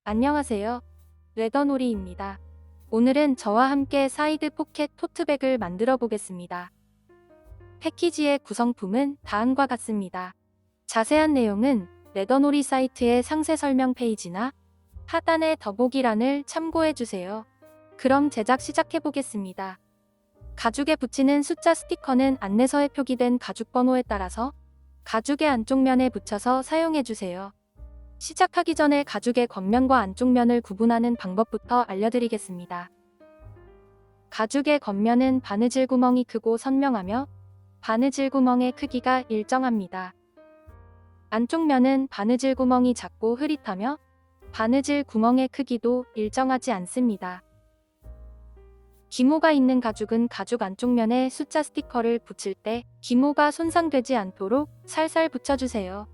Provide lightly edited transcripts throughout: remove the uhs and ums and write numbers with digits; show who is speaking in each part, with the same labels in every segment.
Speaker 1: 안녕하세요. 레더놀이입니다. 오늘은 저와 함께 사이드 포켓 토트백을 만들어 보겠습니다. 패키지의 구성품은 다음과 같습니다. 자세한 내용은 레더놀이 사이트의 상세 설명 페이지나 하단의 더보기란을 참고해 주세요. 그럼 제작 시작해 보겠습니다. 가죽에 붙이는 숫자 스티커는 안내서에 표기된 가죽 번호에 따라서 가죽의 안쪽 면에 붙여서 사용해 주세요. 시작하기 전에 가죽의 겉면과 안쪽 면을 구분하는 방법부터 알려드리겠습니다. 가죽의 겉면은 바느질 구멍이 크고 선명하며 바느질 구멍의 크기가 일정합니다. 안쪽 면은 바느질 구멍이 작고 흐릿하며 바느질 구멍의 크기도 일정하지 않습니다. 기모가 있는 가죽은 가죽 안쪽 면에 숫자 스티커를 붙일 때 기모가 손상되지 않도록 살살 붙여주세요.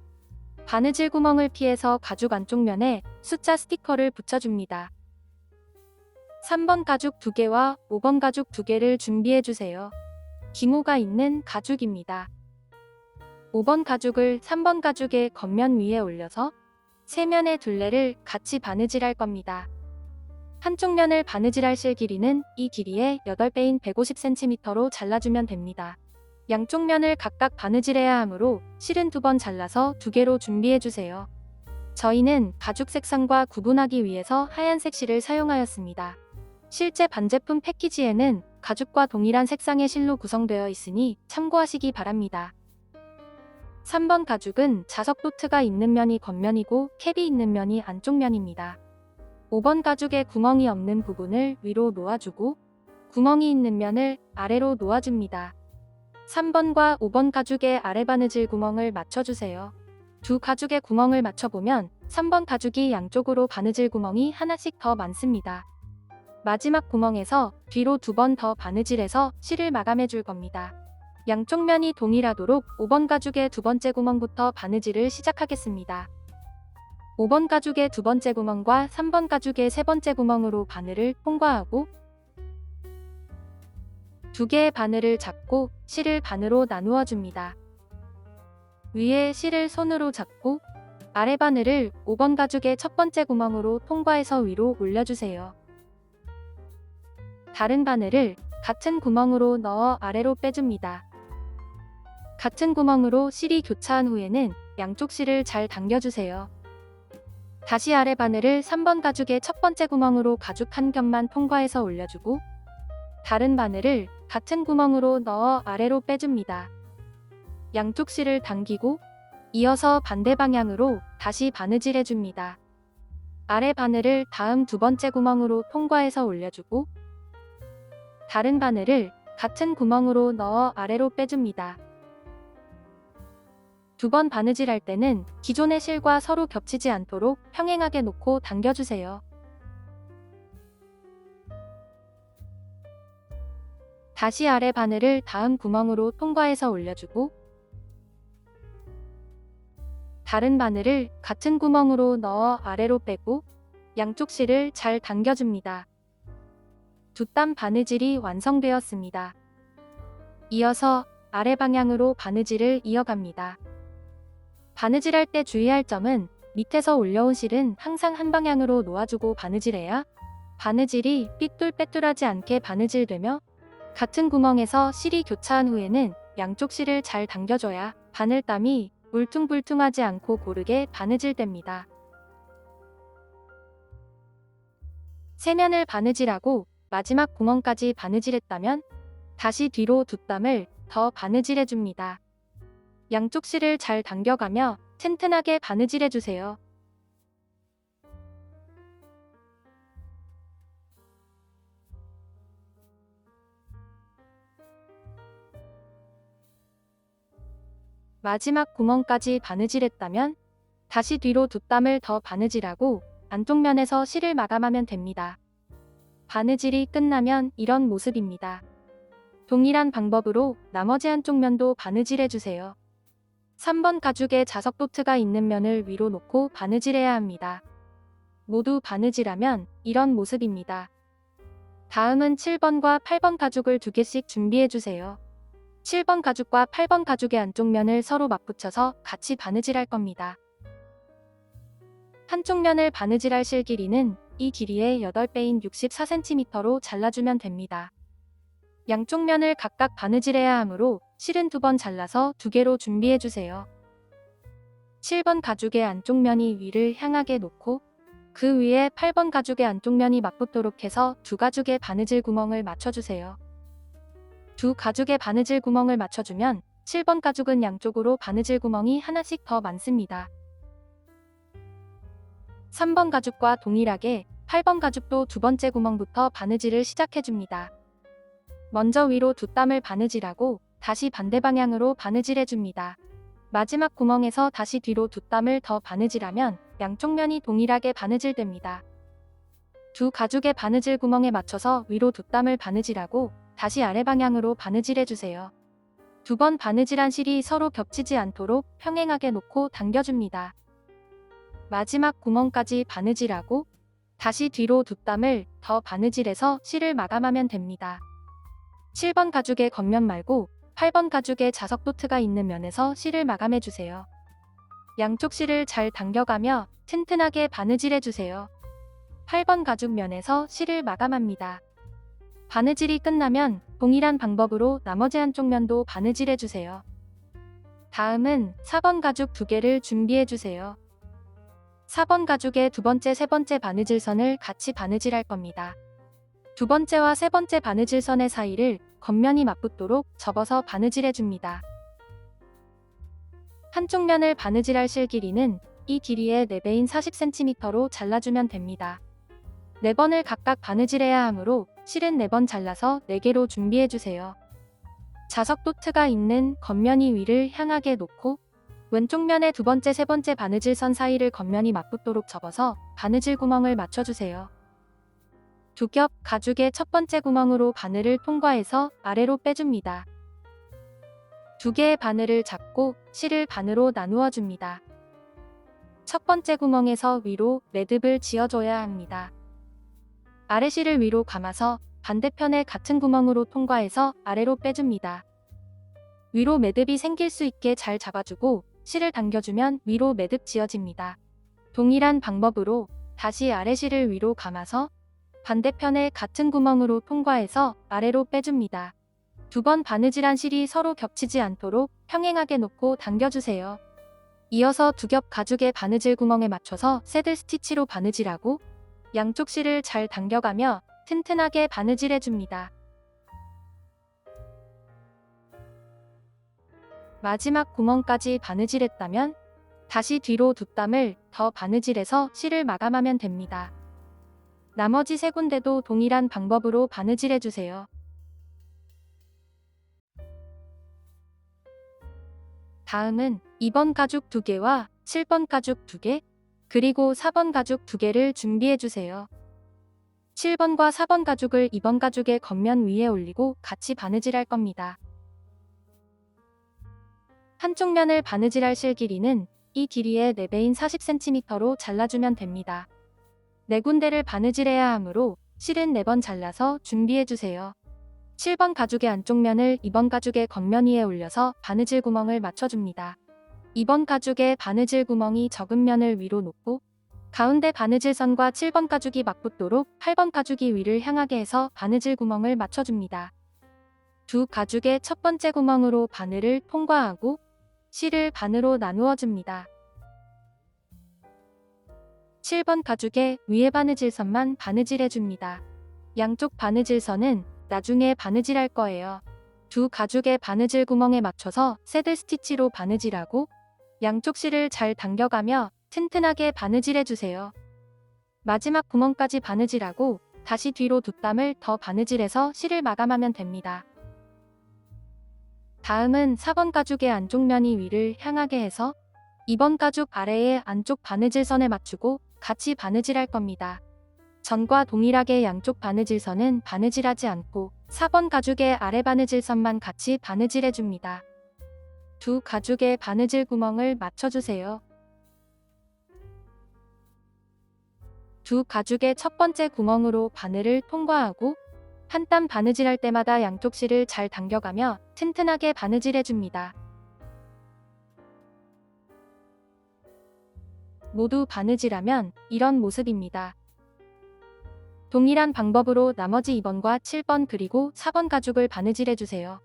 Speaker 1: 바느질 구멍을 피해서 가죽 안쪽 면에 숫자 스티커를 붙여줍니다. 3번 가죽 2개와 5번 가죽 2개를 준비해주세요. 기모가 있는 가죽입니다. 5번 가죽을 3번 가죽의 겉면 위에 올려서 세 면의 둘레를 같이 바느질할 겁니다. 한쪽 면을 바느질할 실 길이는 이 길이의 8배인 150cm로 잘라주면 됩니다. 양쪽 면을 각각 바느질해야 하므로 실은 2번 잘라서 2개로 준비해주세요. 저희는 가죽 색상과 구분하기 위해서 하얀색 실을 사용하였습니다. 실제 반제품 패키지에는 가죽과 동일한 색상의 실로 구성되어 있으니 참고하시기 바랍니다. 3번 가죽은 자석 도트가 있는 면이 겉면이고 캡이 있는 면이 안쪽 면입니다. 5번 가죽의 구멍이 없는 부분을 위로 놓아주고 구멍이 있는 면을 아래로 놓아줍니다. 3번과 5번 가죽의 아래 바느질 구멍을 맞춰주세요. 두 가죽의 구멍을 맞춰보면 3번 가죽이 양쪽으로 바느질 구멍이 하나씩 더 많습니다. 마지막 구멍에서 뒤로 2번 더 바느질해서 실을 마감해 줄 겁니다. 양쪽 면이 동일하도록 5번 가죽의 두 번째 구멍부터 바느질을 시작하겠습니다. 5번 가죽의 두 번째 구멍과 3번 가죽의 세 번째 구멍으로 바늘을 통과하고 2개의 바늘을 잡고 실을 반으로 나누어 줍니다. 위에 실을 손으로 잡고 아래 바늘을 5번 가죽의 첫 번째 구멍으로 통과해서 위로 올려주세요. 다른 바늘을 같은 구멍으로 넣어 아래로 빼줍니다. 같은 구멍으로 실이 교차한 후에는 양쪽 실을 잘 당겨주세요. 다시 아래 바늘을 3번 가죽의 첫 번째 구멍으로 가죽 한 겹만 통과해서 올려주고 다른 바늘을 같은 구멍으로 넣어 아래로 빼줍니다. 양쪽 실을 당기고 이어서 반대 방향으로 다시 바느질 해줍니다. 아래 바늘을 다음 두 번째 구멍으로 통과해서 올려주고 다른 바늘을 같은 구멍으로 넣어 아래로 빼줍니다. 2번 바느질할 때는 기존의 실과 서로 겹치지 않도록 평행하게 놓고 당겨주세요. 다시 아래 바늘을 다음 구멍으로 통과해서 올려주고 다른 바늘을 같은 구멍으로 넣어 아래로 빼고 양쪽 실을 잘 당겨줍니다. 두 땀 바느질이 완성되었습니다. 이어서 아래 방향으로 바느질을 이어갑니다. 바느질할 때 주의할 점은 밑에서 올려온 실은 항상 한 방향으로 놓아주고 바느질해야 바느질이 삐뚤빼뚤하지 않게 바느질되며 같은 구멍에서 실이 교차한 후에는 양쪽 실을 잘 당겨줘야 바늘땀이 울퉁불퉁하지 않고 고르게 바느질됩니다. 세 면을 바느질하고 마지막 구멍까지 바느질했다면 다시 뒤로 두 땀을 더 바느질해줍니다. 양쪽 실을 잘 당겨가며 튼튼하게 바느질해주세요. 마지막 구멍까지 바느질했다면 다시 뒤로 두 땀을 더 바느질하고 안쪽 면에서 실을 마감하면 됩니다. 바느질이 끝나면 이런 모습입니다. 동일한 방법으로 나머지 한쪽 면도 바느질해주세요. 3번 가죽에 자석 도트가 있는 면을 위로 놓고 바느질해야 합니다. 모두 바느질하면 이런 모습입니다. 다음은 7번과 8번 가죽을 2개씩 준비해주세요. 7번 가죽과 8번 가죽의 안쪽 면을 서로 맞붙여서 같이 바느질할 겁니다. 한쪽 면을 바느질할 실 길이는 이 길이의 8배인 64cm로 잘라주면 됩니다. 양쪽 면을 각각 바느질해야 하므로 실은 2번 잘라서 2개로 준비해주세요. 7번 가죽의 안쪽 면이 위를 향하게 놓고 그 위에 8번 가죽의 안쪽 면이 맞붙도록 해서 두 가죽의 바느질 구멍을 맞춰주세요. 두 가죽의 바느질 구멍을 맞춰주면 7번 가죽은 양쪽으로 바느질 구멍이 하나씩 더 많습니다. 3번 가죽과 동일하게 8번 가죽도 두 번째 구멍부터 바느질을 시작해줍니다. 먼저 위로 2땀을 바느질하고 다시 반대 방향으로 바느질해줍니다. 마지막 구멍에서 다시 뒤로 2땀을 더 바느질하면 양쪽 면이 동일하게 바느질됩니다. 두 가죽의 바느질 구멍에 맞춰서 위로 2땀을 바느질하고 다시 아래 방향으로 바느질해주세요. 2번 바느질한 실이 서로 겹치지 않도록 평행하게 놓고 당겨줍니다. 마지막 구멍까지 바느질하고 다시 뒤로 2땀을 더 바느질해서 실을 마감하면 됩니다. 7번 가죽의 겉면 말고 8번 가죽의 자석 도트가 있는 면에서 실을 마감해주세요. 양쪽 실을 잘 당겨가며 튼튼하게 바느질해주세요. 8번 가죽 면에서 실을 마감합니다. 바느질이 끝나면 동일한 방법으로 나머지 한쪽 면도 바느질해주세요. 다음은 4번 가죽 2개를 준비해주세요. 4번 가죽의 두 번째, 세 번째 바느질선을 같이 바느질할 겁니다. 두 번째와 세 번째 바느질선의 사이를 겉면이 맞붙도록 접어서 바느질해줍니다. 한쪽 면을 바느질할 실 길이는 이 길이의 4배인 40cm로 잘라주면 됩니다. 4번을 각각 바느질해야 하므로 실은 4번 잘라서 4개로 준비해주세요. 자석 도트가 있는 겉면이 위를 향하게 놓고 왼쪽 면의 두 번째, 세 번째 바느질선 사이를 겉면이 맞붙도록 접어서 바느질 구멍을 맞춰주세요. 두 겹 가죽의 첫 번째 구멍으로 바늘을 통과해서 아래로 빼줍니다. 2개의 바늘을 잡고 실을 반으로 나누어 줍니다. 첫 번째 구멍에서 위로 매듭을 지어줘야 합니다. 아래 실을 위로 감아서 반대편의 같은 구멍으로 통과해서 아래로 빼줍니다. 위로 매듭이 생길 수 있게 잘 잡아주고 실을 당겨주면 위로 매듭 지어집니다. 동일한 방법으로 다시 아래 실을 위로 감아서 반대편의 같은 구멍으로 통과해서 아래로 빼줍니다. 2번 바느질한 실이 서로 겹치지 않도록 평행하게 놓고 당겨주세요. 이어서 2겹 가죽의 바느질 구멍에 맞춰서 새들 스티치로 바느질하고 양쪽 실을 잘 당겨가며 튼튼하게 바느질해줍니다. 마지막 구멍까지 바느질했다면 다시 뒤로 2땀을 더 바느질해서 실을 마감하면 됩니다. 나머지 3군데도 동일한 방법으로 바느질해주세요. 다음은 2번 가죽 2개와 7번 가죽 2개, 그리고 4번 가죽 2개를 준비해주세요. 7번과 4번 가죽을 2번 가죽의 겉면 위에 올리고 같이 바느질할 겁니다. 한쪽 면을 바느질할 실 길이는 이 길이의 4배인 40cm로 잘라주면 됩니다. 4군데를 바느질해야 하므로 실은 4번 잘라서 준비해주세요. 7번 가죽의 안쪽 면을 2번 가죽의 겉면 위에 올려서 바느질 구멍을 맞춰줍니다. 2번 가죽의 바느질 구멍이 적은 면을 위로 놓고 가운데 바느질선과 7번 가죽이 맞붙도록 8번 가죽이 위를 향하게 해서 바느질 구멍을 맞춰줍니다. 두 가죽의 첫 번째 구멍으로 바늘을 통과하고 실을 반으로 나누어 줍니다. 7번 가죽의 위에 바느질선만 바느질해줍니다. 양쪽 바느질선은 나중에 바느질할 거예요. 두 가죽의 바느질 구멍에 맞춰서 새들 스티치로 바느질하고 양쪽 실을 잘 당겨가며 튼튼하게 바느질해주세요. 마지막 구멍까지 바느질하고 다시 뒤로 2땀을 더 바느질해서 실을 마감하면 됩니다. 다음은 4번 가죽의 안쪽 면이 위를 향하게 해서 2번 가죽 아래의 안쪽 바느질선에 맞추고 같이 바느질할 겁니다. 전과 동일하게 양쪽 바느질선은 바느질하지 않고 4번 가죽의 아래 바느질선만 같이 바느질해줍니다. 두 가죽의 바느질 구멍을 맞춰주세요. 두 가죽의 첫 번째 구멍으로 바늘을 통과하고 한 땀 바느질할 때마다 양쪽 실을 잘 당겨가며 튼튼하게 바느질해줍니다. 모두 바느질하면 이런 모습입니다. 동일한 방법으로 나머지 2번과 7번 그리고 4번 가죽을 바느질해주세요.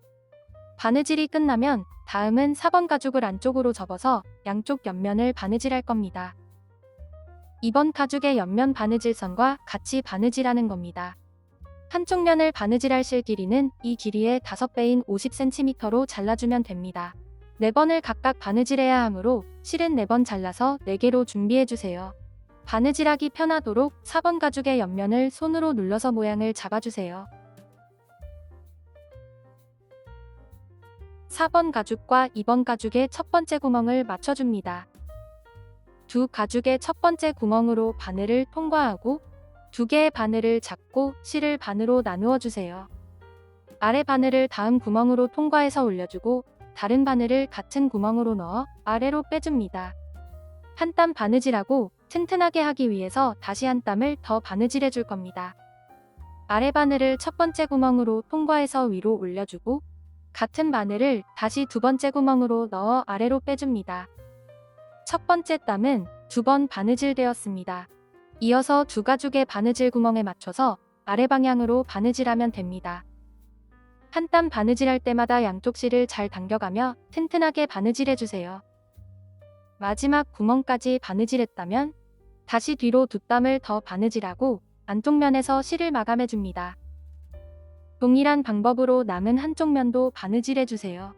Speaker 1: 바느질이 끝나면 다음은 4번 가죽을 안쪽으로 접어서 양쪽 옆면을 바느질할 겁니다. 2번 가죽의 옆면 바느질선과 같이 바느질하는 겁니다. 한쪽 면을 바느질할 실 길이는 이 길이의 5배인 50cm로 잘라주면 됩니다. 4번을 각각 바느질해야 하므로 실은 4번 잘라서 4개로 준비해주세요. 바느질하기 편하도록 4번 가죽의 옆면을 손으로 눌러서 모양을 잡아주세요. 4번 가죽과 2번 가죽의 첫 번째 구멍을 맞춰줍니다. 두 가죽의 첫 번째 구멍으로 바늘을 통과하고 2개의 바늘을 잡고 실을 반으로 나누어 주세요. 아래 바늘을 다음 구멍으로 통과해서 올려주고 다른 바늘을 같은 구멍으로 넣어 아래로 빼줍니다. 한 땀 바느질하고 튼튼하게 하기 위해서 다시 한 땀을 더 바느질해 줄 겁니다. 아래 바늘을 첫 번째 구멍으로 통과해서 위로 올려주고 같은 바늘을 다시 두 번째 구멍으로 넣어 아래로 빼줍니다. 첫 번째 땀은 2번 바느질 되었습니다. 이어서 두 가죽의 바느질 구멍에 맞춰서 아래 방향으로 바느질하면 됩니다. 한 땀 바느질할 때마다 양쪽 실을 잘 당겨가며 튼튼하게 바느질해주세요. 마지막 구멍까지 바느질했다면 다시 뒤로 2땀을 더 바느질하고 안쪽 면에서 실을 마감해줍니다. 동일한 방법으로 남은 한쪽 면도 바느질해주세요.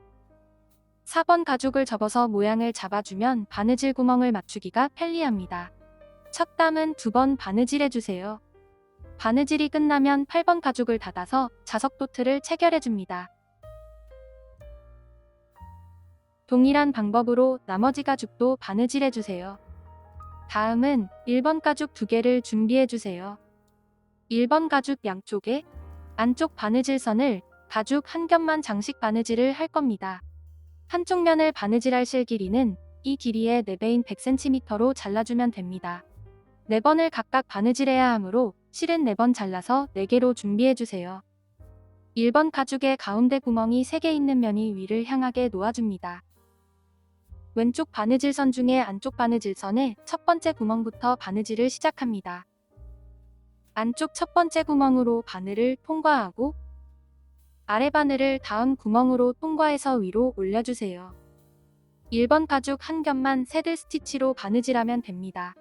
Speaker 1: 4번 가죽을 접어서 모양을 잡아주면 바느질 구멍을 맞추기가 편리합니다. 첫 땀은 2번 바느질해주세요. 바느질이 끝나면 8번 가죽을 닫아서 자석 도트를 체결해줍니다. 동일한 방법으로 나머지 가죽도 바느질해주세요. 다음은 1번 가죽 2개를 준비해주세요. 1번 가죽 양쪽에 안쪽 바느질선을 가죽 한 겹만 장식 바느질을 할 겁니다. 한쪽 면을 바느질할 실 길이는 이 길이의 4배인 100cm로 잘라주면 됩니다. 4번을 각각 바느질해야 하므로 실은 4번 잘라서 4개로 준비해주세요. 1번 가죽의 가운데 구멍이 3개 있는 면이 위를 향하게 놓아줍니다. 왼쪽 바느질선 중에 안쪽 바느질선의 첫 번째 구멍부터 바느질을 시작합니다. 안쪽 첫 번째 구멍으로 바늘을 통과하고 아래 바늘을 다음 구멍으로 통과해서 위로 올려주세요. 1번 가죽 한 겹만 새들 스티치로 바느질하면 됩니다.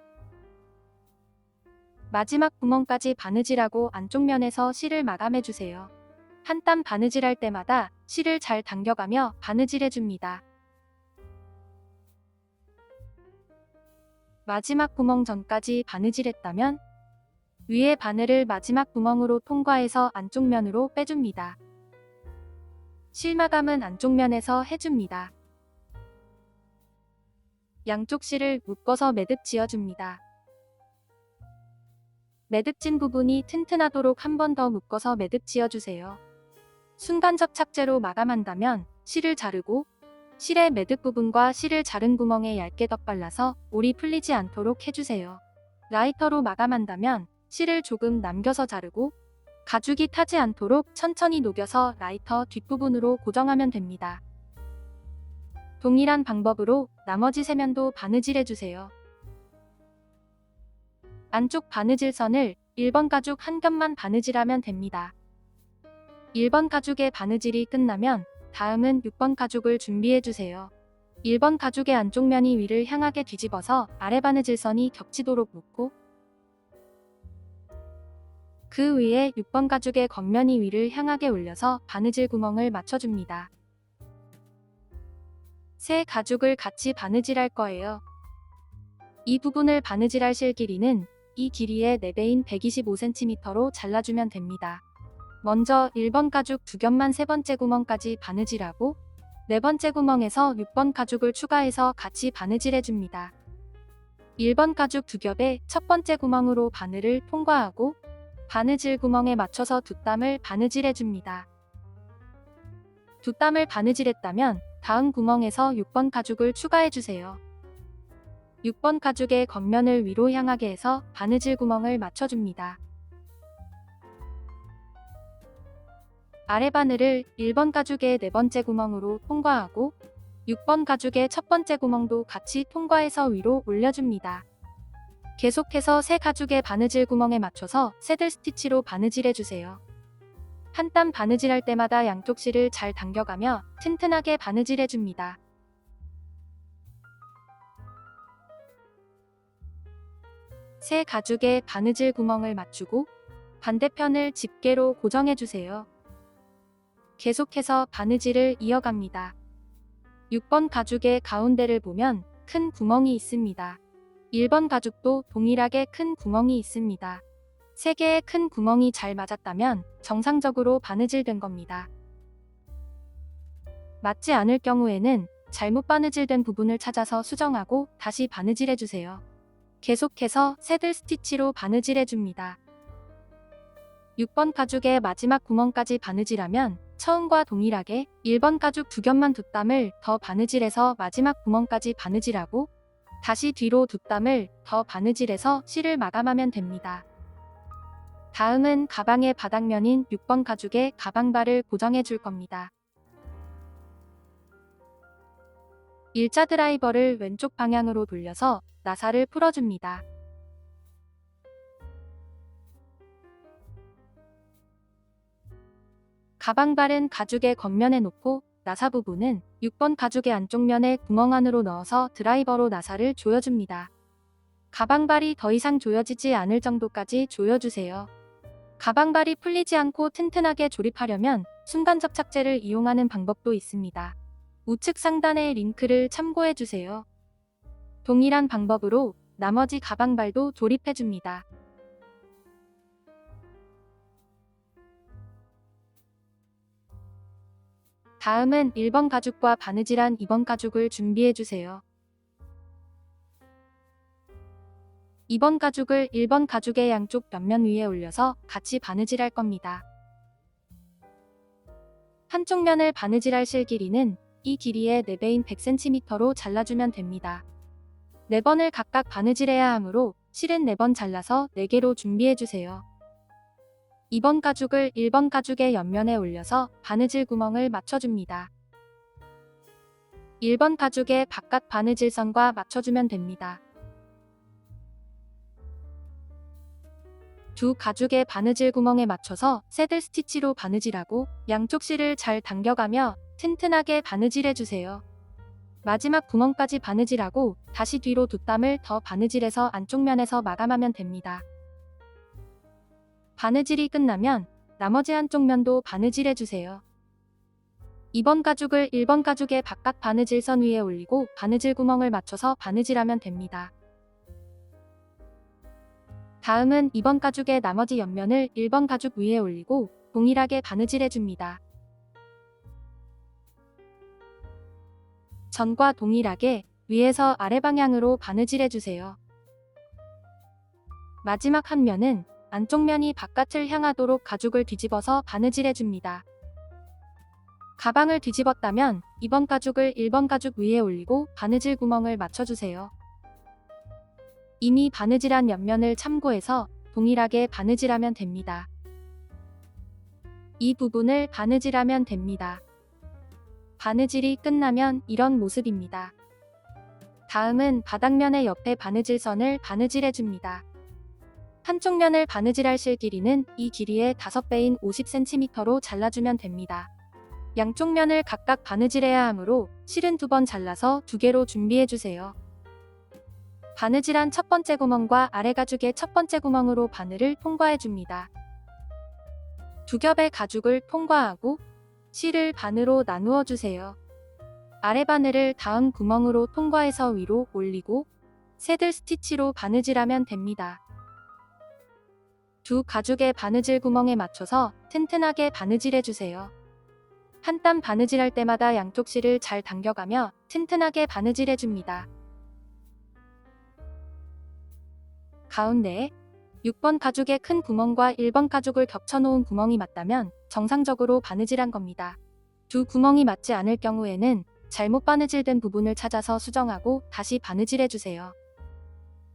Speaker 1: 마지막 구멍까지 바느질하고 안쪽 면에서 실을 마감해주세요. 한 땀 바느질할 때마다 실을 잘 당겨가며 바느질해줍니다. 마지막 구멍 전까지 바느질했다면 위에 바늘을 마지막 구멍으로 통과해서 안쪽 면으로 빼줍니다. 실 마감은 안쪽 면에서 해줍니다. 양쪽 실을 묶어서 매듭 지어줍니다. 매듭진 부분이 튼튼하도록 한 번 더 묶어서 매듭 지어주세요. 순간 접착제로 마감한다면 실을 자르고 실의 매듭 부분과 실을 자른 구멍에 얇게 덧발라서 올이 풀리지 않도록 해주세요. 라이터로 마감한다면 실을 조금 남겨서 자르고 가죽이 타지 않도록 천천히 녹여서 라이터 뒷부분으로 고정하면 됩니다. 동일한 방법으로 나머지 3면도 바느질해주세요. 안쪽 바느질선을 1번 가죽 한 겹만 바느질하면 됩니다. 1번 가죽의 바느질이 끝나면 다음은 6번 가죽을 준비해주세요. 1번 가죽의 안쪽 면이 위를 향하게 뒤집어서 아래 바느질선이 겹치도록 묶고 그 위에 6번 가죽의 겉면이 위를 향하게 올려서 바느질 구멍을 맞춰줍니다. 세 가죽을 같이 바느질할 거예요. 이 부분을 바느질할 실 길이는 이 길이의 4배인 125cm로 잘라주면 됩니다. 먼저 1번 가죽 2겹만 세 번째 구멍까지 바느질하고 네 번째 구멍에서 6번 가죽을 추가해서 같이 바느질해줍니다. 1번 가죽 2겹의 첫 번째 구멍으로 바늘을 통과하고 바느질 구멍에 맞춰서 2땀을 바느질해줍니다. 2땀을 바느질했다면 다음 구멍에서 6번 가죽을 추가해주세요. 6번 가죽의 겉면을 위로 향하게 해서 바느질 구멍을 맞춰줍니다. 아래 바늘을 1번 가죽의 네 번째 구멍으로 통과하고 6번 가죽의 첫 번째 구멍도 같이 통과해서 위로 올려줍니다. 계속해서 새 가죽의 바느질 구멍에 맞춰서 새들 스티치로 바느질해주세요. 한 땀 바느질할 때마다 양쪽 실을 잘 당겨가며 튼튼하게 바느질해줍니다. 새 가죽에 바느질 구멍을 맞추고 반대편을 집게로 고정해주세요. 계속해서 바느질을 이어갑니다. 6번 가죽의 가운데를 보면 큰 구멍이 있습니다. 1번 가죽도 동일하게 큰 구멍이 있습니다. 3개의 큰 구멍이 잘 맞았다면 정상적으로 바느질된 겁니다. 맞지 않을 경우에는 잘못 바느질된 부분을 찾아서 수정하고 다시 바느질해주세요. 계속해서 새들 스티치로 바느질해줍니다. 6번 가죽의 마지막 구멍까지 바느질하면 처음과 동일하게 1번 가죽 2겹만 2땀을 더 바느질해서 마지막 구멍까지 바느질하고 다시 뒤로 2땀을 더 바느질해서 실을 마감하면 됩니다. 다음은 가방의 바닥면인 6번 가죽의 가방발을 고정해 줄 겁니다. 일자 드라이버를 왼쪽 방향으로 돌려서 나사를 풀어줍니다. 가방발은 가죽의 겉면에 놓고 나사 부분은 6번 가죽의 안쪽 면에 구멍 안으로 넣어서 드라이버로 나사를 조여줍니다. 가방발이 더 이상 조여지지 않을 정도까지 조여주세요. 가방발이 풀리지 않고 튼튼하게 조립하려면 순간 접착제를 이용하는 방법도 있습니다. 우측 상단의 링크를 참고해주세요. 동일한 방법으로 나머지 가방발도 조립해줍니다. 다음은 1번 가죽과 바느질한 2번 가죽을 준비해주세요. 2번 가죽을 1번 가죽의 양쪽 옆면 위에 올려서 같이 바느질할 겁니다. 한쪽 면을 바느질할 실 길이는 이 길이의 4배인 100cm로 잘라주면 됩니다. 4번을 각각 바느질해야 하므로 실은 4번 잘라서 4개로 준비해주세요. 2번 가죽을 1번 가죽의 옆면에 올려서 바느질 구멍을 맞춰줍니다. 1번 가죽의 바깥 바느질선과 맞춰주면 됩니다. 두 가죽의 바느질 구멍에 맞춰서 새들 스티치로 바느질하고 양쪽 실을 잘 당겨가며 튼튼하게 바느질해주세요. 마지막 구멍까지 바느질하고 다시 뒤로 2땀을 더 바느질해서 안쪽 면에서 마감하면 됩니다. 바느질이 끝나면 나머지 한쪽 면도 바느질해주세요. 2번 가죽을 1번 가죽의 바깥 바느질선 위에 올리고 바느질 구멍을 맞춰서 바느질하면 됩니다. 다음은 2번 가죽의 나머지 옆면을 1번 가죽 위에 올리고 동일하게 바느질해줍니다. 전과 동일하게 위에서 아래 방향으로 바느질해주세요. 마지막 한 면은 안쪽 면이 바깥을 향하도록 가죽을 뒤집어서 바느질해줍니다. 가방을 뒤집었다면 2번 가죽을 1번 가죽 위에 올리고 바느질 구멍을 맞춰주세요. 이미 바느질한 옆면을 참고해서 동일하게 바느질하면 됩니다. 이 부분을 바느질하면 됩니다. 바느질이 끝나면 이런 모습입니다. 다음은 바닥면의 옆에 바느질선을 바느질해줍니다. 한쪽 면을 바느질할 실 길이는 이 길이의 5배인 50cm로 잘라주면 됩니다. 양쪽 면을 각각 바느질해야 하므로 실은 2번 잘라서 2개로 준비해주세요. 바느질한 첫 번째 구멍과 아래 가죽의 첫 번째 구멍으로 바늘을 통과해줍니다. 2겹의 가죽을 통과하고 실을 반으로 나누어 주세요. 아래 바늘을 다음 구멍으로 통과해서 위로 올리고 새들 스티치로 바느질하면 됩니다. 두 가죽의 바느질 구멍에 맞춰서 튼튼하게 바느질해주세요. 한 땀 바느질할 때마다 양쪽 실을 잘 당겨가며 튼튼하게 바느질해줍니다. 가운데에 6번 가죽의 큰 구멍과 1번 가죽을 겹쳐놓은 구멍이 맞다면 정상적으로 바느질한 겁니다. 두 구멍이 맞지 않을 경우에는 잘못 바느질된 부분을 찾아서 수정하고 다시 바느질해주세요.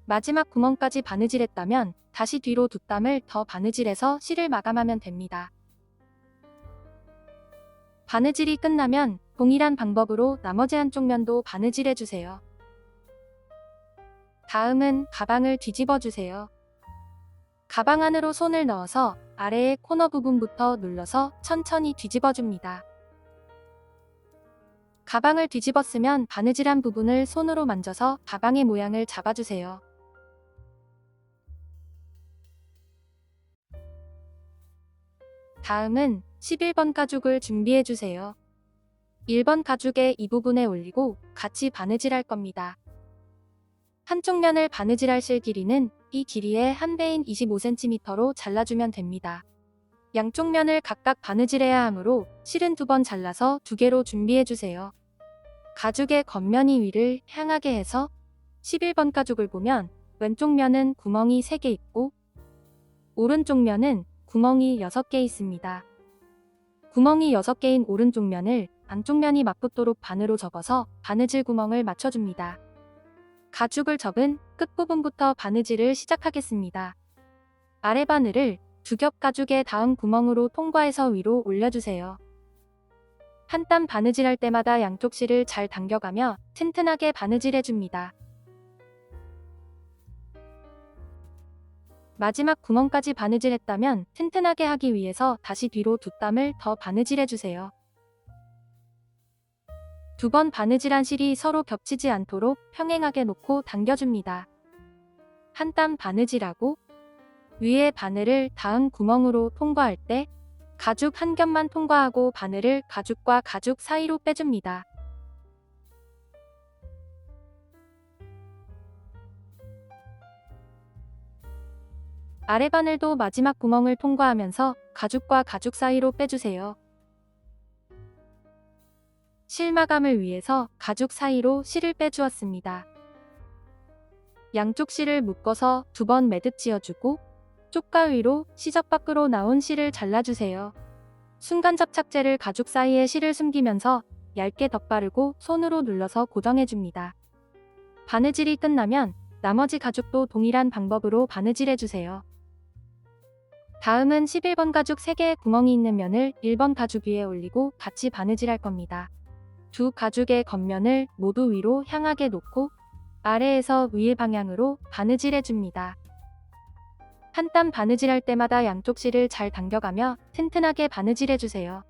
Speaker 1: 마지막 구멍까지 바느질했다면 다시 뒤로 2땀을 더 바느질해서 실을 마감하면 됩니다. 바느질이 끝나면 동일한 방법으로 나머지 한쪽 면도 바느질해주세요. 다음은 가방을 뒤집어 주세요. 가방 안으로 손을 넣어서 아래의 코너 부분부터 눌러서 천천히 뒤집어 줍니다. 가방을 뒤집었으면 바느질한 부분을 손으로 만져서 가방의 모양을 잡아주세요. 다음은 11번 가죽을 준비해주세요. 1번 가죽의 이 부분에 올리고 같이 바느질할 겁니다. 한쪽 면을 바느질할 실 길이는 이 길이의 한 배인 25cm로 잘라주면 됩니다. 양쪽 면을 각각 바느질해야 하므로 실은 2번 잘라서 2개로 준비해주세요. 가죽의 겉면이 위를 향하게 해서 11번 가죽을 보면 왼쪽 면은 구멍이 3개 있고 오른쪽 면은 구멍이 6개 있습니다. 구멍이 6개인 오른쪽 면을 안쪽 면이 맞붙도록 반으로 접어서 바느질 구멍을 맞춰줍니다. 가죽을 접은 끝부분부터 바느질을 시작하겠습니다. 아래 바늘을 2겹 가죽의 닿은 구멍으로 통과해서 위로 올려주세요. 한 땀 바느질할 때마다 양쪽 실을 잘 당겨가며 튼튼하게 바느질해줍니다. 마지막 구멍까지 바느질했다면 튼튼하게 하기 위해서 다시 뒤로 2땀을 더 바느질해주세요. 2번 바느질한 실이 서로 겹치지 않도록 평행하게 놓고 당겨줍니다. 한 땀 바느질하고 위에 바늘을 닿은 구멍으로 통과할 때 가죽 한 겹만 통과하고 바늘을 가죽과 가죽 사이로 빼줍니다. 아래 바늘도 마지막 구멍을 통과하면서 가죽과 가죽 사이로 빼주세요. 실 마감을 위해서 가죽 사이로 실을 빼주었습니다. 양쪽 실을 묶어서 2번 매듭 지어주고 쪽가 위로 시접 밖으로 나온 실을 잘라주세요. 순간 접착제를 가죽 사이에 실을 숨기면서 얇게 덧바르고 손으로 눌러서 고정해줍니다. 바느질이 끝나면 나머지 가죽도 동일한 방법으로 바느질해주세요. 다음은 11번 가죽 3개의 구멍이 있는 면을 1번 가죽 위에 올리고 같이 바느질할 겁니다. 두 가죽의 겉면을 모두 위로 향하게 놓고 아래에서 위의 방향으로 바느질해줍니다. 한 땀 바느질할 때마다 양쪽 실을 잘 당겨가며 튼튼하게 바느질해주세요.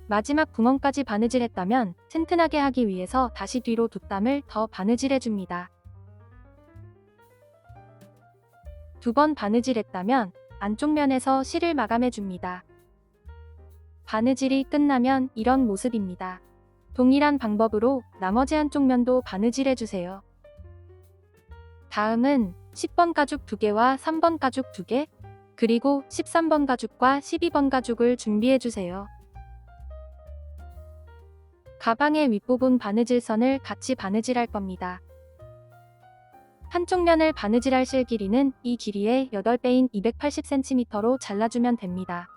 Speaker 1: 마지막 구멍까지 바느질했다면 튼튼하게 하기 위해서 다시 뒤로 2땀을 더 바느질해줍니다. 2번 바느질했다면 안쪽 면에서 실을 마감해줍니다. 바느질이 끝나면 이런 모습입니다. 동일한 방법으로 나머지 한쪽 면도 바느질해주세요. 다음은 10번 가죽 2개와 3번 가죽 2개, 그리고 13번 가죽과 12번 가죽을 준비해주세요. 가방의 윗부분 바느질선을 같이 바느질할 겁니다. 한쪽 면을 바느질할 실 길이는 이 길이의 8배인 280cm로 잘라주면 됩니다.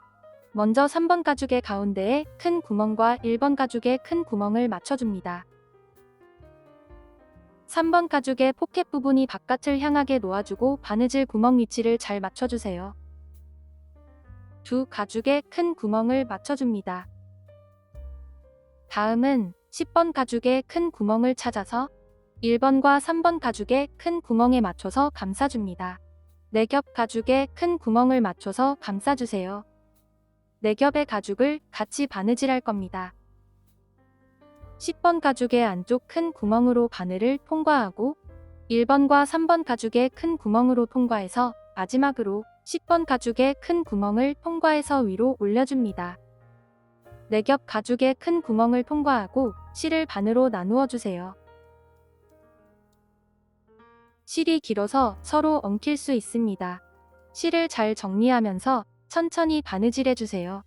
Speaker 1: 먼저 3번 가죽의 가운데에 큰 구멍과 1번 가죽의 큰 구멍을 맞춰줍니다. 3번 가죽의 포켓 부분이 바깥을 향하게 놓아주고 바느질 구멍 위치를 잘 맞춰주세요. 두 가죽의 큰 구멍을 맞춰줍니다. 다음은 10번 가죽의 큰 구멍을 찾아서 1번과 3번 가죽의 큰 구멍에 맞춰서 감싸줍니다. 4겹 가죽의 큰 구멍을 맞춰서 감싸주세요. 4겹의 가죽을 같이 바느질할 겁니다. 10번 가죽의 안쪽 큰 구멍으로 바늘을 통과하고 1번과 3번 가죽의 큰 구멍으로 통과해서 마지막으로 10번 가죽의 큰 구멍을 통과해서 위로 올려줍니다. 4겹 가죽의 큰 구멍을 통과하고 실을 반으로 나누어 주세요. 실이 길어서 서로 엉킬 수 있습니다. 실을 잘 정리하면서 천천히 바느질해주세요.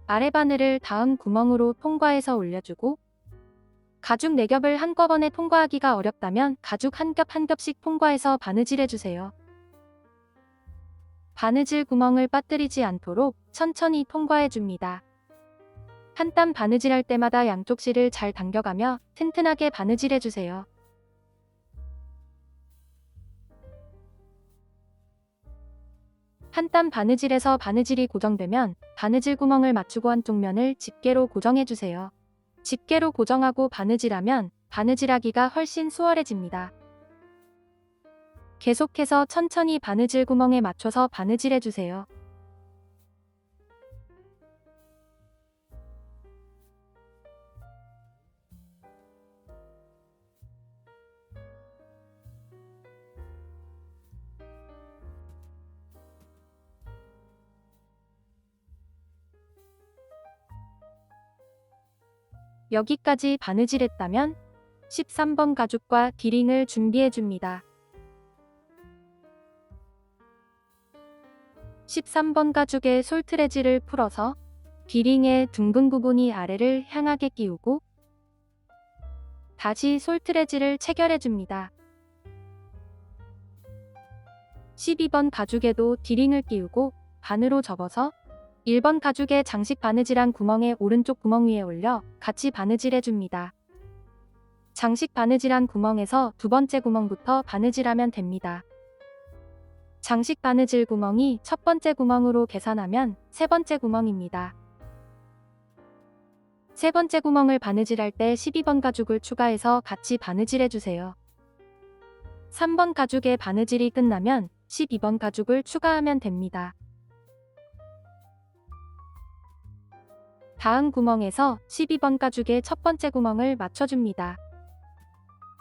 Speaker 1: 아래 바늘을 다음 구멍으로 통과해서 올려주고 가죽 4겹을 한꺼번에 통과하기가 어렵다면 가죽 한 겹 한 겹씩 통과해서 바느질해주세요. 바느질 구멍을 빠뜨리지 않도록 천천히 통과해줍니다. 한 땀 바느질할 때마다 양쪽 실을 잘 당겨가며 튼튼하게 바느질해주세요. 한 땀 바느질에서 바느질이 고정되면 바느질 구멍을 맞추고 한쪽 면을 집게로 고정해주세요. 집게로 고정하고 바느질하면 바느질하기가 훨씬 수월해집니다. 계속해서 천천히 바느질 구멍에 맞춰서 바느질해주세요. 여기까지 바느질했다면 13번 가죽과 디링을 준비해줍니다. 13번 가죽에 솔트레지를 풀어서 디링의 둥근 부분이 아래를 향하게 끼우고 다시 솔트레지를 체결해줍니다. 12번 가죽에도 디링을 끼우고 반으로 접어서 1번 가죽의 장식 바느질한 구멍의 오른쪽 구멍 위에 올려 같이 바느질해줍니다. 장식 바느질한 구멍에서 두 번째 구멍부터 바느질하면 됩니다. 장식 바느질 구멍이 첫 번째 구멍으로 계산하면 세 번째 구멍입니다. 세 번째 구멍을 바느질할 때 12번 가죽을 추가해서 같이 바느질해주세요. 3번 가죽의 바느질이 끝나면 12번 가죽을 추가하면 됩니다. 다음 구멍에서 12번 가죽의 첫 번째 구멍을 맞춰줍니다.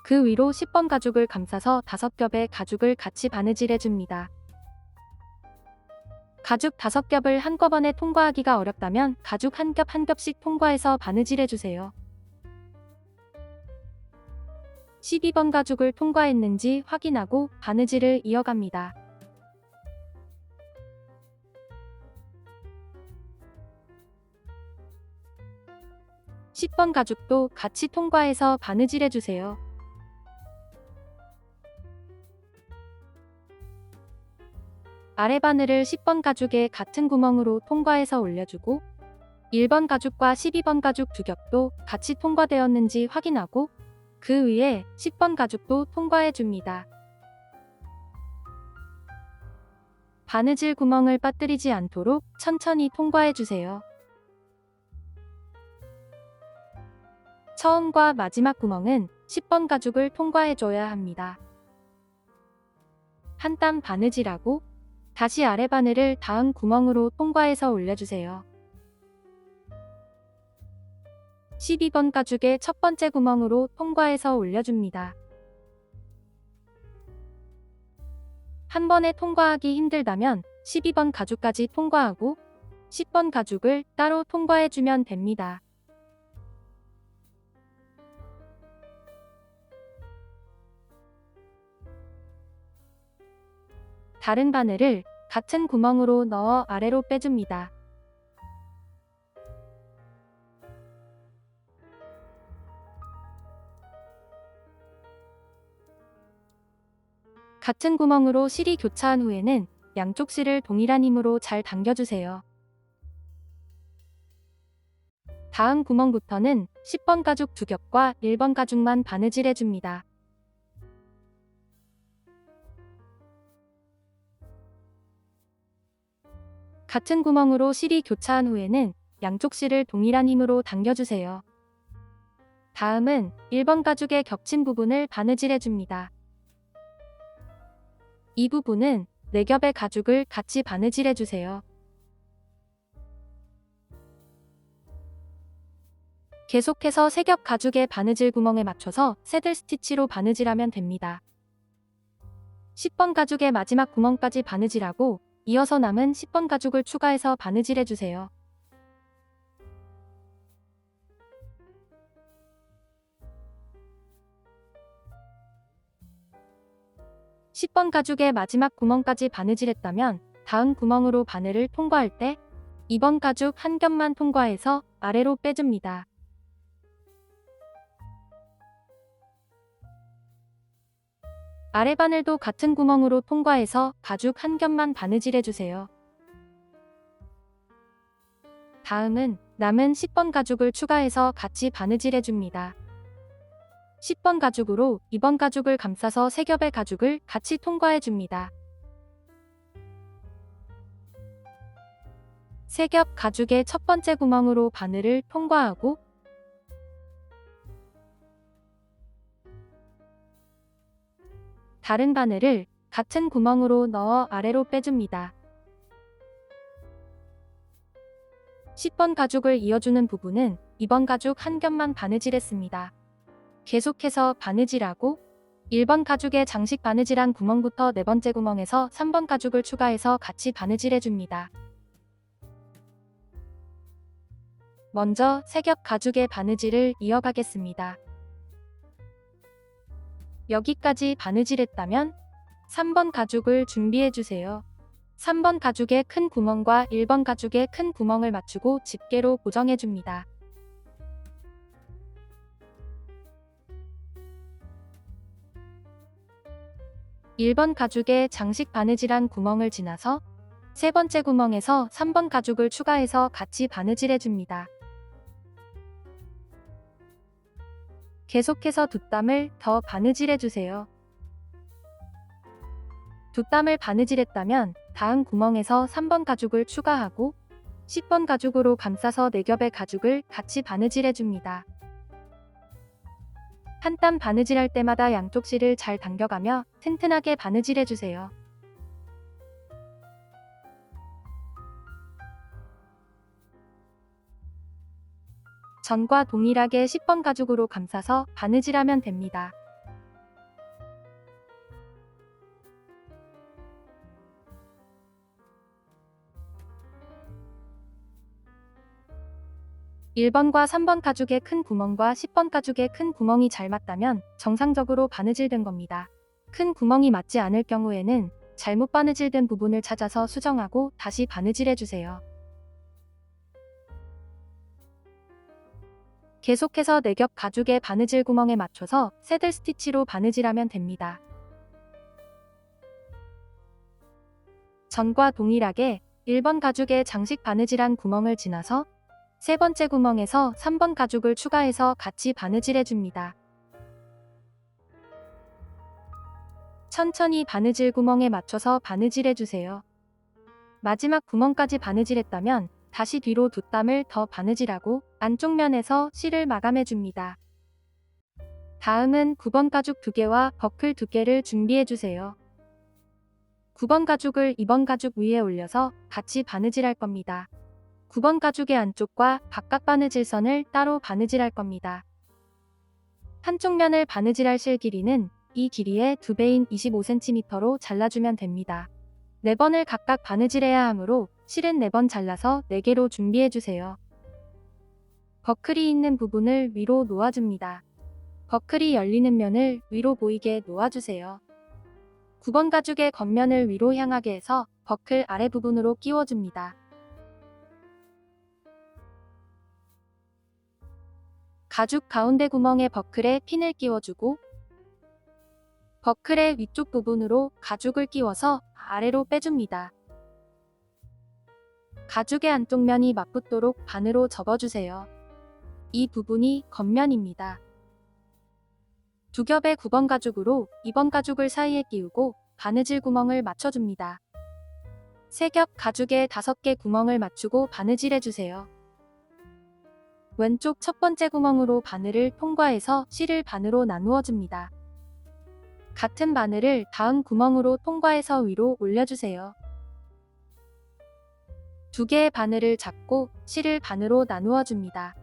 Speaker 1: 그 위로 10번 가죽을 감싸서 5겹의 가죽을 같이 바느질해줍니다. 가죽 5겹을 한꺼번에 통과하기가 어렵다면 가죽 한 겹 한 겹씩 통과해서 바느질해주세요. 12번 가죽을 통과했는지 확인하고 바느질을 이어갑니다. 10번 가죽도 같이 통과해서 바느질해주세요. 아래 바늘을 10번 가죽의 같은 구멍으로 통과해서 올려주고 1번 가죽과 12번 가죽 두 겹도 같이 통과되었는지 확인하고 그 위에 10번 가죽도 통과해줍니다. 바느질 구멍을 빠뜨리지 않도록 천천히 통과해주세요. 처음과 마지막 구멍은 10번 가죽을 통과해줘야 합니다. 한 땀 바느질하고 다시 아래 바늘을 다음 구멍으로 통과해서 올려주세요. 12번 가죽의 첫 번째 구멍으로 통과해서 올려줍니다. 한 번에 통과하기 힘들다면 12번 가죽까지 통과하고 10번 가죽을 따로 통과해주면 됩니다. 다른 바늘을 같은 구멍으로 넣어 아래로 빼줍니다. 같은 구멍으로 실이 교차한 후에는 양쪽 실을 동일한 힘으로 잘 당겨주세요. 다음 구멍부터는 10번 가죽 두 겹과 1번 가죽만 바느질해줍니다. 같은 구멍으로 실이 교차한 후에는 양쪽 실을 동일한 힘으로 당겨주세요. 다음은 1번 가죽의 겹친 부분을 바느질해줍니다. 이 부분은 4겹의 가죽을 같이 바느질해주세요. 계속해서 3겹 가죽의 바느질 구멍에 맞춰서 새들 스티치로 바느질하면 됩니다. 10번 가죽의 마지막 구멍까지 바느질하고 이어서 남은 10번 가죽을 추가해서 바느질해주세요. 10번 가죽의 마지막 구멍까지 바느질했다면 다음 구멍으로 바늘을 통과할 때 2번 가죽 한 겹만 통과해서 아래로 빼줍니다. 아래 바늘도 같은 구멍으로 통과해서 가죽 한 겹만 바느질해주세요. 다음은 남은 10번 가죽을 추가해서 같이 바느질해줍니다. 10번 가죽으로 2번 가죽을 감싸서 3겹의 가죽을 같이 통과해줍니다. 3겹 가죽의 첫 번째 구멍으로 바늘을 통과하고 다른 바늘을 같은 구멍으로 넣어 아래로 빼줍니다. 10번 가죽을 이어주는 부분은 2번 가죽 한 겹만 바느질했습니다. 계속해서 바느질하고 1번 가죽의 장식 바느질한 구멍부터 4번째 구멍에서 3번 가죽을 추가해서 같이 바느질해줍니다. 먼저 3겹 가죽의 바느질을 이어가겠습니다. 여기까지 바느질했다면 3번 가죽을 준비해주세요. 3번 가죽의 큰 구멍과 1번 가죽의 큰 구멍을 맞추고 집게로 고정해줍니다. (1번) 가죽의 장식 바느질한 구멍을 지나서 3번째 구멍에서 3번 가죽을 추가해서 같이 바느질해줍니다. 계속해서 뒷땀을 더 바느질해주세요. 뒷땀을 바느질했다면 다음 구멍에서 3번 가죽을 추가하고 10번 가죽으로 감싸서 4겹의 가죽을 같이 바느질해줍니다. 한 땀 바느질할 때마다 양쪽 실을 잘 당겨가며 튼튼하게 바느질해주세요. 전과 동일하게 10번 가죽으로 감싸서 바느질하면 됩니다. (1번과) (3번) 가죽의 큰 구멍과 (10번) 가죽의 큰 구멍이 잘 맞다면 정상적으로 바느질된 겁니다. 큰 구멍이 맞지 않을 경우에는 잘못 바느질된 부분을 찾아서 수정하고 다시 바느질해주세요. 계속해서 4겹 가죽의 바느질 구멍에 맞춰서 새들 스티치로 바느질하면 됩니다. 전과 동일하게 1번 가죽의 장식 바느질한 구멍을 지나서 3번째 구멍에서 3번 가죽을 추가해서 같이 바느질해줍니다. 천천히 바느질 구멍에 맞춰서 바느질해주세요. 마지막 구멍까지 바느질했다면 다시 뒤로 뒷땀을 더 바느질하고 안쪽 면에서 실을 마감해줍니다. 다음은 9번 가죽 2개와 버클 2개를 준비해주세요. 9번 가죽을 2번 가죽 위에 올려서 같이 바느질할 겁니다. 9번 가죽의 안쪽과 바깥 바느질선을 따로 바느질할 겁니다. 한쪽 면을 바느질할 실 길이는 이 길이의 2배인 25cm로 잘라주면 됩니다. 4번을 각각 바느질해야 하므로 실은 4번 잘라서 4개로 준비해주세요. 버클이 있는 부분을 위로 놓아줍니다. 버클이 열리는 면을 위로 보이게 놓아주세요. 9번 가죽의 겉면을 위로 향하게 해서 버클 아래 부분으로 끼워줍니다. 가죽 가운데 구멍에 버클에 핀을 끼워주고 버클의 위쪽 부분으로 가죽을 끼워서 아래로 빼줍니다. 가죽의 안쪽 면이 맞붙도록 반으로 접어주세요. 이 부분이 겉면입니다. 2겹의 9번 가죽으로 2번 가죽을 사이에 끼우고 바느질 구멍을 맞춰줍니다. 3겹 가죽에 5개 구멍을 맞추고 바느질해주세요. 왼쪽 첫 번째 구멍으로 바늘을 통과해서 실을 반으로 나누어줍니다. 같은 바늘을 다음 구멍으로 통과해서 위로 올려주세요. 2개의 바늘을 잡고 실을 반으로 나누어줍니다.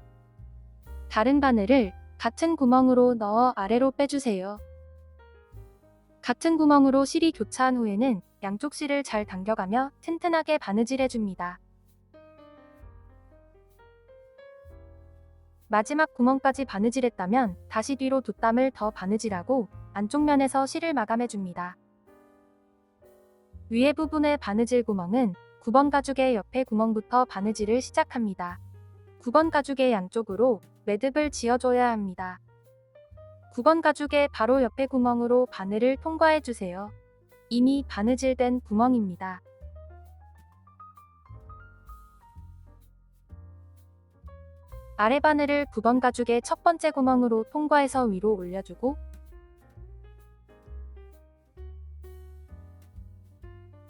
Speaker 1: 다른 바늘을 같은 구멍으로 넣어 아래로 빼주세요. 같은 구멍으로 실이 교차한 후에는 양쪽 실을 잘 당겨가며 튼튼하게 바느질해줍니다. 마지막 구멍까지 바느질했다면 다시 뒤로 뒷땀을 더 바느질하고 안쪽 면에서 실을 마감해줍니다. 위에 부분의 바느질 구멍은 9번 가죽의 옆에 구멍부터 바느질을 시작합니다. 9번 가죽의 양쪽으로 매듭을 지어줘야 합니다. 9번 가죽의 바로 옆에 구멍으로 바늘을 통과해주세요. 이미 바느질된 구멍입니다. 아래 바늘을 9번 가죽의 첫 번째 구멍으로 통과해서 위로 올려주고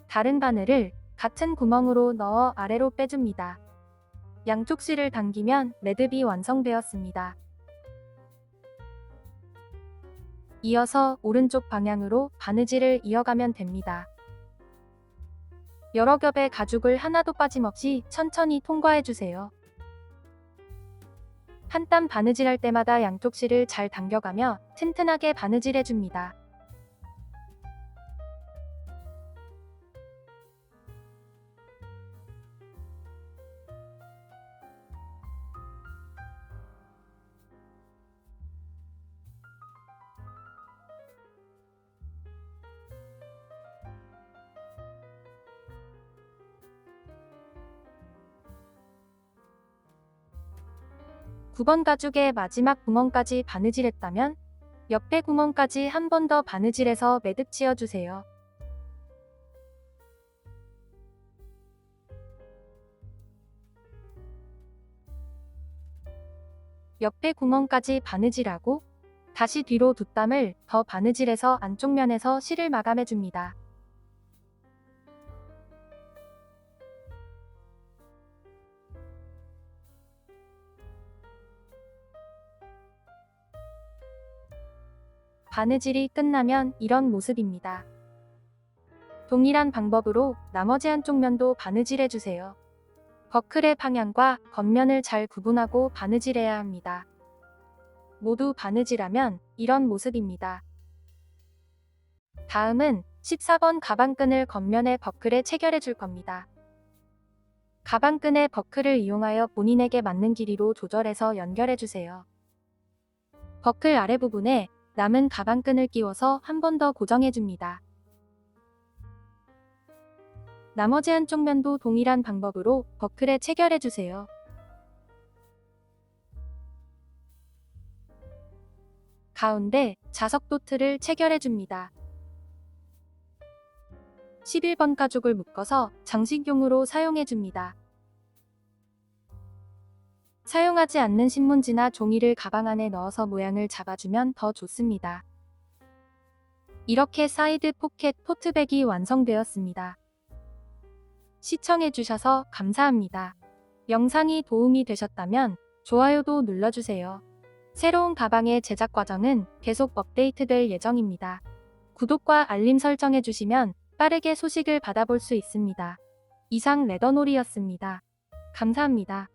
Speaker 1: 다른 바늘을 같은 구멍으로 넣어 아래로 빼줍니다. 양쪽 실을 당기면 매듭이 완성되었습니다. 이어서 오른쪽 방향으로 바느질을 이어가면 됩니다. 여러 겹의 가죽을 하나도 빠짐없이 천천히 통과해주세요. 한 땀 바느질할 때마다 양쪽 실을 잘 당겨가며 튼튼하게 바느질해줍니다. 구 번 가죽의 마지막 구멍까지 바느질했다면 옆에 구멍까지 한 번 더 바느질해서 매듭 지어주세요. 옆에 구멍까지 바느질하고 다시 뒤로 두 땀을 더 바느질해서 안쪽 면에서 실을 마감해줍니다. 바느질이 끝나면 이런 모습입니다. 동일한 방법으로 나머지 한쪽 면도 바느질해주세요. 버클의 방향과 겉면을 잘 구분하고 바느질해야 합니다. 모두 바느질하면 이런 모습입니다. 다음은 14번 가방끈을 겉면의 버클에 체결해 줄 겁니다. 가방끈의 버클을 이용하여 본인에게 맞는 길이로 조절해서 연결해 주세요. 버클 아래 부분에 남은 가방끈을 끼워서 한 번 더 고정해 줍니다. 나머지 한쪽 면도 동일한 방법으로 버클에 체결해 주세요. 가운데 자석 도트를 체결해 줍니다. 11번 가죽을 묶어서 장식용으로 사용해 줍니다. 사용하지 않는 신문지나 종이를 가방 안에 넣어서 모양을 잡아주면 더 좋습니다. 이렇게 사이드 포켓 토트백이 완성되었습니다. 시청해주셔서 감사합니다. 영상이 도움이 되셨다면 좋아요도 눌러주세요. 새로운 가방의 제작 과정은 계속 업데이트될 예정입니다. 구독과 알림 설정해주시면 빠르게 소식을 받아볼 수 있습니다. 이상 레더놀이였습니다. 감사합니다.